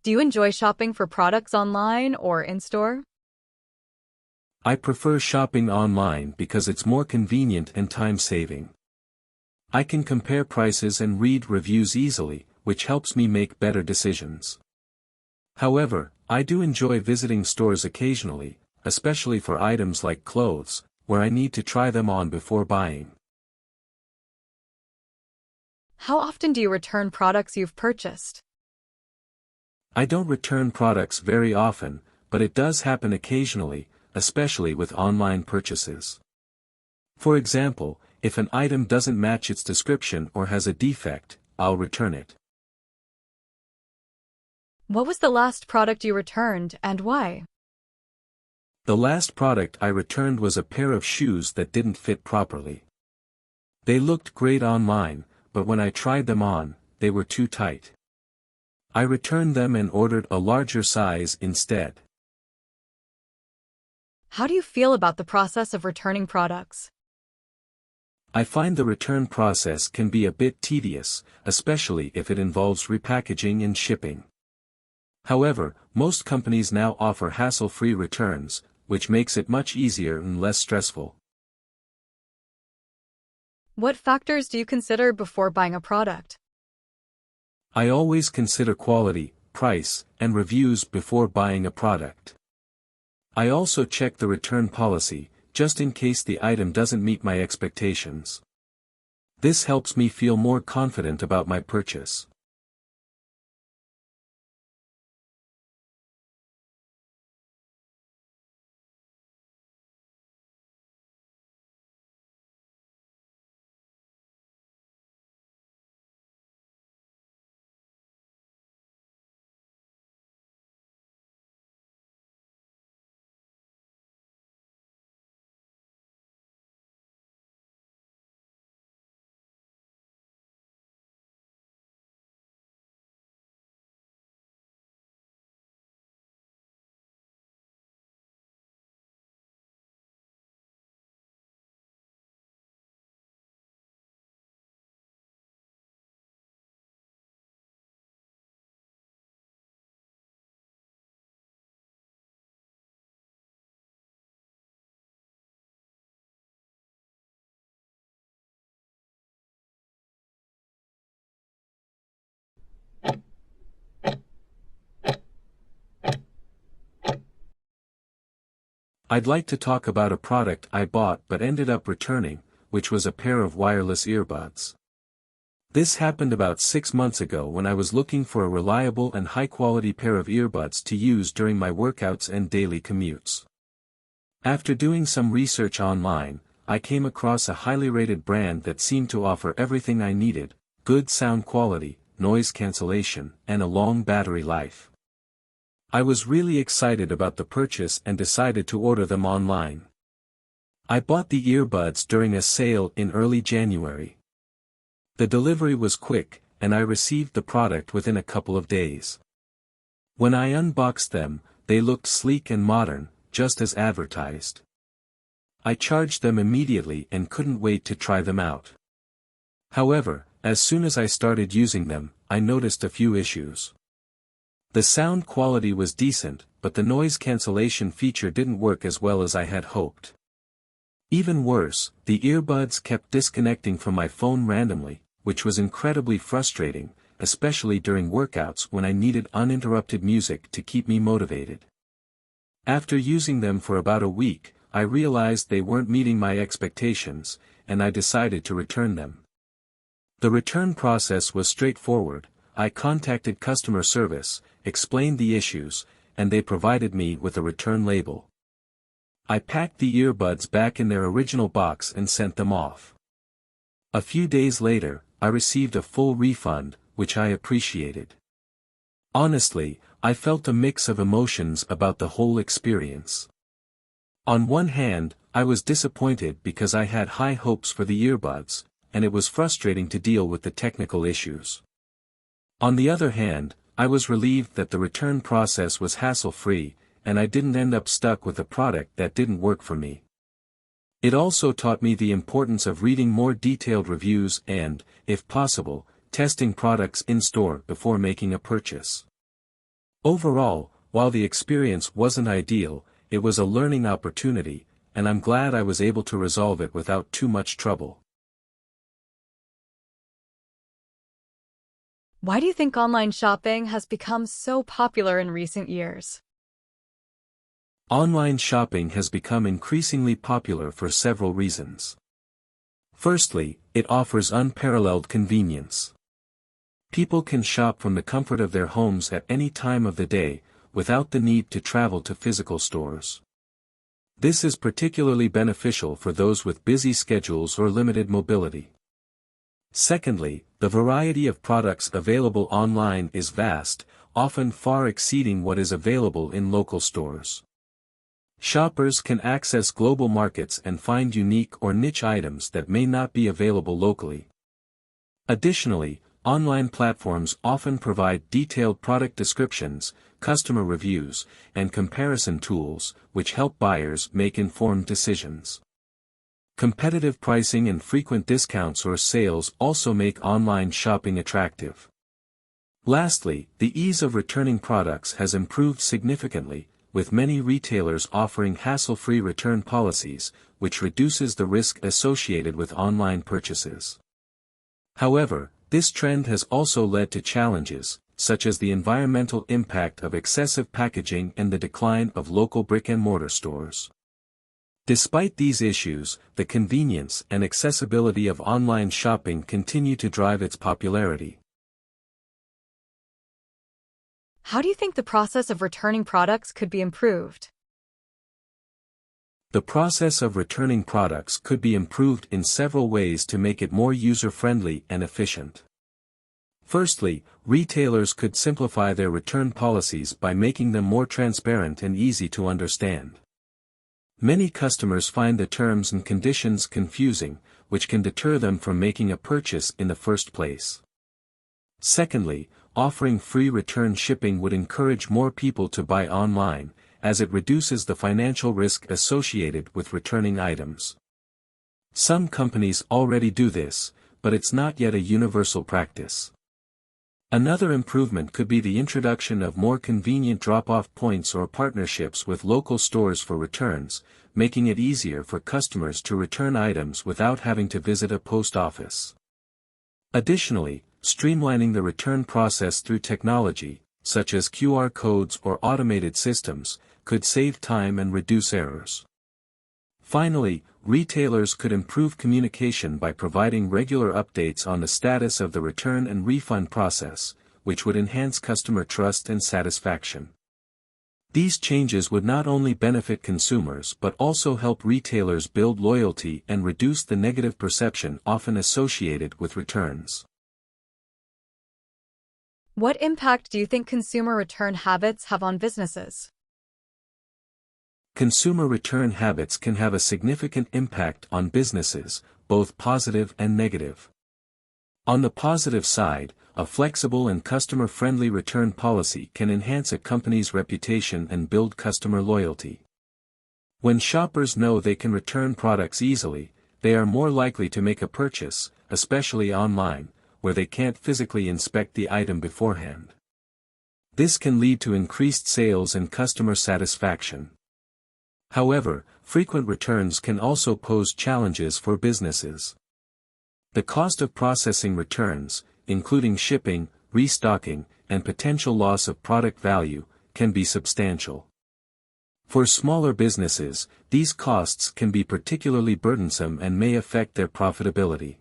Do you enjoy shopping for products online or in-store? I prefer shopping online because it's more convenient and time-saving. I can compare prices and read reviews easily, which helps me make better decisions. However, I do enjoy visiting stores occasionally, especially for items like clothes, where I need to try them on before buying. How often do you return products you've purchased? I don't return products very often, but it does happen occasionally, especially with online purchases. For example, if an item doesn't match its description or has a defect, I'll return it. What was the last product you returned and why? The last product I returned was a pair of shoes that didn't fit properly. They looked great online, but when I tried them on, they were too tight. I returned them and ordered a larger size instead. How do you feel about the process of returning products? I find the return process can be a bit tedious, especially if it involves repackaging and shipping. However, most companies now offer hassle-free returns, which makes it much easier and less stressful. What factors do you consider before buying a product? I always consider quality, price, and reviews before buying a product. I also check the return policy, just in case the item doesn't meet my expectations. This helps me feel more confident about my purchase. I'd like to talk about a product I bought but ended up returning, which was a pair of wireless earbuds. This happened about 6 months ago when I was looking for a reliable and high-quality pair of earbuds to use during my workouts and daily commutes. After doing some research online, I came across a highly rated brand that seemed to offer everything I needed: good sound quality, noise cancellation, and a long battery life. I was really excited about the purchase and decided to order them online. I bought the earbuds during a sale in early January. The delivery was quick, and I received the product within a couple of days. When I unboxed them, they looked sleek and modern, just as advertised. I charged them immediately and couldn't wait to try them out. However, as soon as I started using them, I noticed a few issues. The sound quality was decent, but the noise cancellation feature didn't work as well as I had hoped. Even worse, the earbuds kept disconnecting from my phone randomly, which was incredibly frustrating, especially during workouts when I needed uninterrupted music to keep me motivated. After using them for about a week, I realized they weren't meeting my expectations, and I decided to return them. The return process was straightforward. I contacted customer service, explained the issues, and they provided me with a return label. I packed the earbuds back in their original box and sent them off. A few days later, I received a full refund, which I appreciated. Honestly, I felt a mix of emotions about the whole experience. On one hand, I was disappointed because I had high hopes for the earbuds, and it was frustrating to deal with the technical issues. On the other hand, I was relieved that the return process was hassle-free, and I didn't end up stuck with a product that didn't work for me. It also taught me the importance of reading more detailed reviews and, if possible, testing products in store before making a purchase. Overall, while the experience wasn't ideal, it was a learning opportunity, and I'm glad I was able to resolve it without too much trouble. Why do you think online shopping has become so popular in recent years? Online shopping has become increasingly popular for several reasons. Firstly, it offers unparalleled convenience. People can shop from the comfort of their homes at any time of the day, without the need to travel to physical stores. This is particularly beneficial for those with busy schedules or limited mobility. Secondly, the variety of products available online is vast, often far exceeding what is available in local stores. Shoppers can access global markets and find unique or niche items that may not be available locally. Additionally, online platforms often provide detailed product descriptions, customer reviews, and comparison tools, which help buyers make informed decisions. Competitive pricing and frequent discounts or sales also make online shopping attractive. Lastly, the ease of returning products has improved significantly, with many retailers offering hassle-free return policies, which reduces the risk associated with online purchases. However, this trend has also led to challenges, such as the environmental impact of excessive packaging and the decline of local brick-and-mortar stores. Despite these issues, the convenience and accessibility of online shopping continue to drive its popularity. How do you think the process of returning products could be improved? The process of returning products could be improved in several ways to make it more user-friendly and efficient. Firstly, retailers could simplify their return policies by making them more transparent and easy to understand. Many customers find the terms and conditions confusing, which can deter them from making a purchase in the first place. Secondly, offering free return shipping would encourage more people to buy online, as it reduces the financial risk associated with returning items. Some companies already do this, but it's not yet a universal practice. Another improvement could be the introduction of more convenient drop-off points or partnerships with local stores for returns, making it easier for customers to return items without having to visit a post office. Additionally, streamlining the return process through technology, such as QR codes or automated systems, could save time and reduce errors. Finally, retailers could improve communication by providing regular updates on the status of the return and refund process, which would enhance customer trust and satisfaction. These changes would not only benefit consumers but also help retailers build loyalty and reduce the negative perception often associated with returns. What impact do you think consumer return habits have on businesses? Consumer return habits can have a significant impact on businesses, both positive and negative. On the positive side, a flexible and customer-friendly return policy can enhance a company's reputation and build customer loyalty. When shoppers know they can return products easily, they are more likely to make a purchase, especially online, where they can't physically inspect the item beforehand. This can lead to increased sales and customer satisfaction. However, frequent returns can also pose challenges for businesses. The cost of processing returns, including shipping, restocking, and potential loss of product value, can be substantial. For smaller businesses, these costs can be particularly burdensome and may affect their profitability.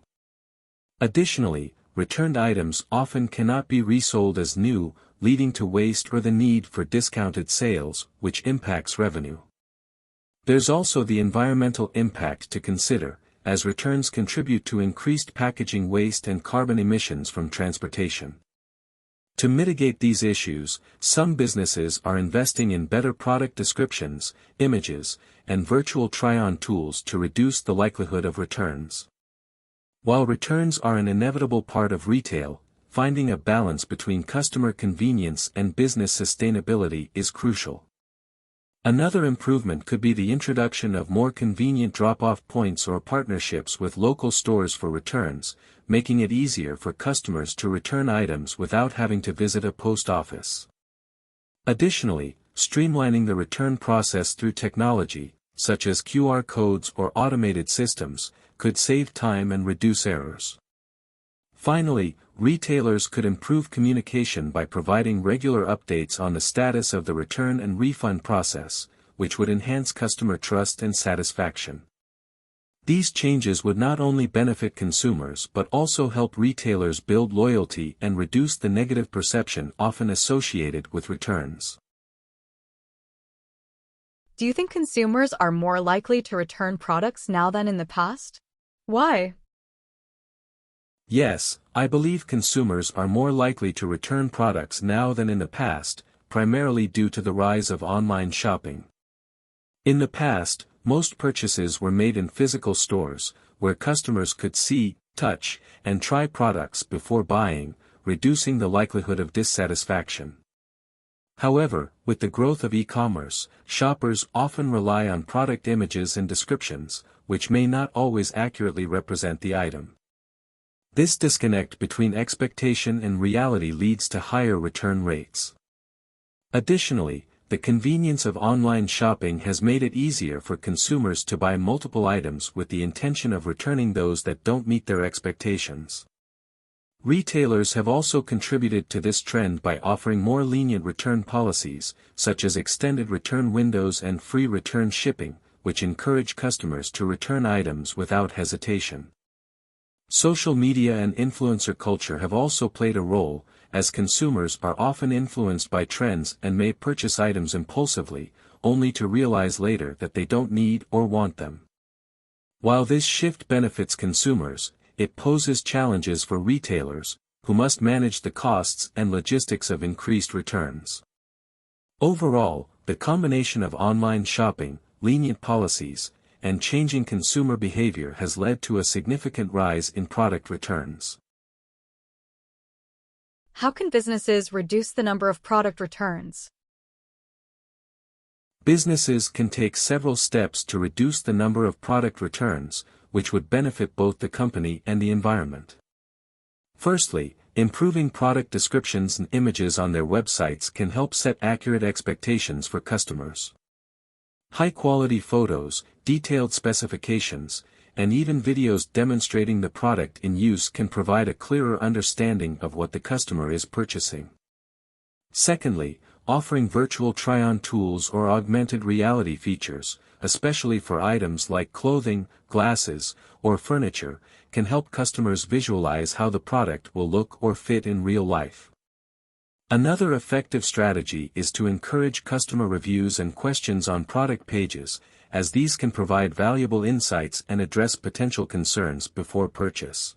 Additionally, returned items often cannot be resold as new, leading to waste or the need for discounted sales, which impacts revenue. There's also the environmental impact to consider, as returns contribute to increased packaging waste and carbon emissions from transportation. To mitigate these issues, some businesses are investing in better product descriptions, images, and virtual try-on tools to reduce the likelihood of returns. While returns are an inevitable part of retail, finding a balance between customer convenience and business sustainability is crucial. Another improvement could be the introduction of more convenient drop-off points or partnerships with local stores for returns, making it easier for customers to return items without having to visit a post office. Additionally, streamlining the return process through technology, such as QR codes or automated systems, could save time and reduce errors. Finally, retailers could improve communication by providing regular updates on the status of the return and refund process, which would enhance customer trust and satisfaction. These changes would not only benefit consumers but also help retailers build loyalty and reduce the negative perception often associated with returns. Do you think consumers are more likely to return products now than in the past? Why? Yes, I believe consumers are more likely to return products now than in the past, primarily due to the rise of online shopping. In the past, most purchases were made in physical stores, where customers could see, touch, and try products before buying, reducing the likelihood of dissatisfaction. However, with the growth of e-commerce, shoppers often rely on product images and descriptions, which may not always accurately represent the item. This disconnect between expectation and reality leads to higher return rates. Additionally, the convenience of online shopping has made it easier for consumers to buy multiple items with the intention of returning those that don't meet their expectations. Retailers have also contributed to this trend by offering more lenient return policies, such as extended return windows and free return shipping, which encourage customers to return items without hesitation. Social media and influencer culture have also played a role, as consumers are often influenced by trends and may purchase items impulsively, only to realize later that they don't need or want them. While this shift benefits consumers, it poses challenges for retailers, who must manage the costs and logistics of increased returns. Overall, the combination of online shopping, lenient policies, and changing consumer behavior has led to a significant rise in product returns. How can businesses reduce the number of product returns? Businesses can take several steps to reduce the number of product returns, which would benefit both the company and the environment. Firstly, improving product descriptions and images on their websites can help set accurate expectations for customers. High-quality photos, detailed specifications, and even videos demonstrating the product in use can provide a clearer understanding of what the customer is purchasing. Secondly, offering virtual try-on tools or augmented reality features, especially for items like clothing, glasses, or furniture, can help customers visualize how the product will look or fit in real life. Another effective strategy is to encourage customer reviews and questions on product pages, as these can provide valuable insights and address potential concerns before purchase.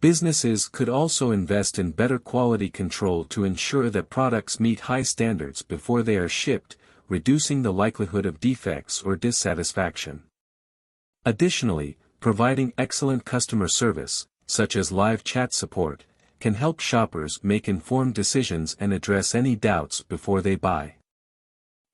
Businesses could also invest in better quality control to ensure that products meet high standards before they are shipped, reducing the likelihood of defects or dissatisfaction. Additionally, providing excellent customer service, such as live chat support, can help shoppers make informed decisions and address any doubts before they buy.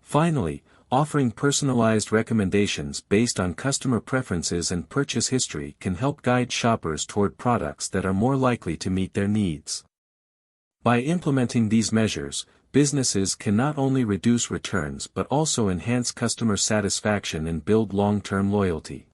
Finally, offering personalized recommendations based on customer preferences and purchase history can help guide shoppers toward products that are more likely to meet their needs. By implementing these measures, businesses can not only reduce returns but also enhance customer satisfaction and build long-term loyalty.